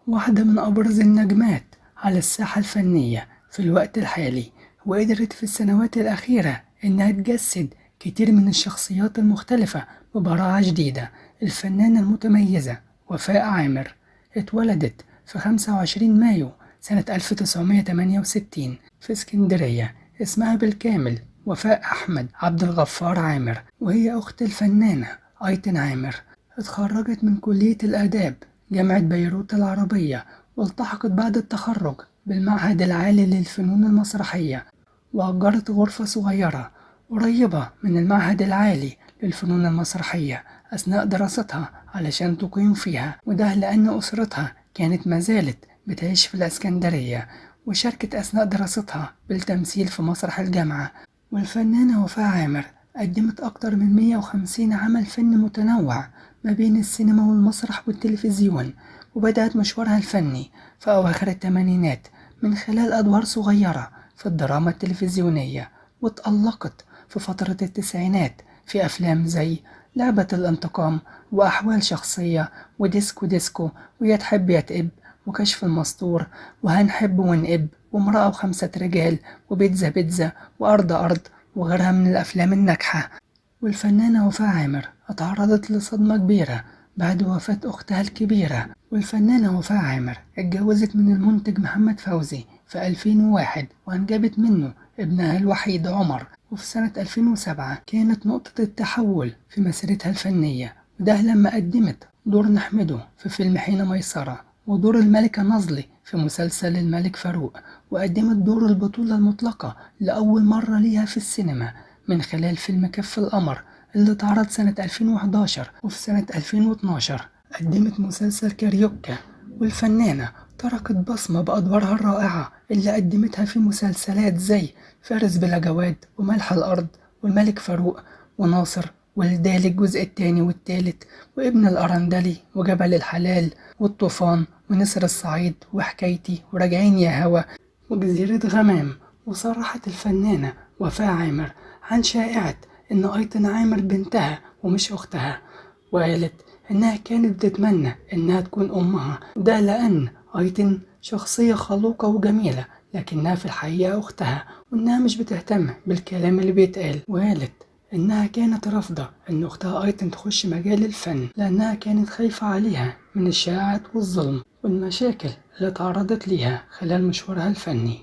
واحدة من أبرز النجمات على الساحة الفنية في الوقت الحالي، وقدرت في السنوات الأخيرة إنها تجسد كتير من الشخصيات المختلفة ببراعة جديدة. الفنانة المتميزة وفاء عامر اتولدت في 25 مايو سنة 1968 في اسكندرية. اسمها بالكامل وفاء أحمد عبد الغفار عامر، وهي أخت الفنانة أيتن عامر. اتخرجت من كلية الآداب جامعة بيروت العربية، والتحقت بعد التخرج بالمعهد العالي للفنون المسرحية، وأجرت غرفة صغيرة قريبة من المعهد العالي للفنون المسرحية أثناء دراستها علشان تقيم فيها، وده لأن أسرتها كانت مازالت بتعيش في الإسكندرية. وشاركت أثناء دراستها بالتمثيل في مسرح الجامعة. والفنانة وفاء عامر قدمت أكتر من 150 عمل فن متنوع ما بين السينما والمسرح والتلفزيون، وبدأت مشوارها الفني في أواخر الثمانينات من خلال أدوار صغيرة في الدراما التلفزيونية، واتألقت في فترة التسعينات في أفلام زي لعبة الانتقام وأحوال شخصية وديسكو ديسكو ويا تحب يا تقب وكشف المستور وهنحب ونقب وامرأة وخمسة رجال وبيتزا بيتزا وأرض أرض وغيرها من الأفلام الناجحة. والفنانة وفاء عامر اتعرضت لصدمة كبيرة بعد وفاة أختها الكبيرة. والفنانة وفاء عامر اتجوزت من المنتج محمد فوزي في 2001 وأنجبت منه ابنها الوحيد عمر. وفي سنة 2007 كانت نقطة التحول في مسيرتها الفنية، وده لما قدمت دور نحمده في فيلم حين ميسرة، ودور الملكة نظلي في مسلسل الملك فاروق، وقدمت دور البطولة المطلقة لأول مرة ليها في السينما من خلال فيلم كف القمر اللي اتعرض سنة 2011. وفي سنة 2012 قدمت مسلسل كاريوكا. والفنانة تركت بصمة بأدوارها الرائعة اللي قدمتها في مسلسلات زي فارس بلا جواد وملح الأرض والملك فاروق وناصر والدالي الجزء التاني والتالت وابن الأرندلي وجبل الحلال والطوفان ونسر الصعيد وحكايتي وراجعين يا هوا وجزيرة غمام. وصرحت الفنانة وفاء عامر عن شائعة إن أيتن عامر بنتها ومش أختها، وقالت إنها كانت بتتمنى إنها تكون أمها، وده لأن أيتن شخصية خلوقة وجميلة لكنها في الحقيقة أختها، وإنها مش بتهتم بالكلام اللي بيتقال. وقالت إنها كانت رافضة إن أختها أيتن تخش مجال الفن لأنها كانت خايفة عليها من الشائعات والظلم والمشاكل اللي تعرضت ليها خلال مشوارها الفني.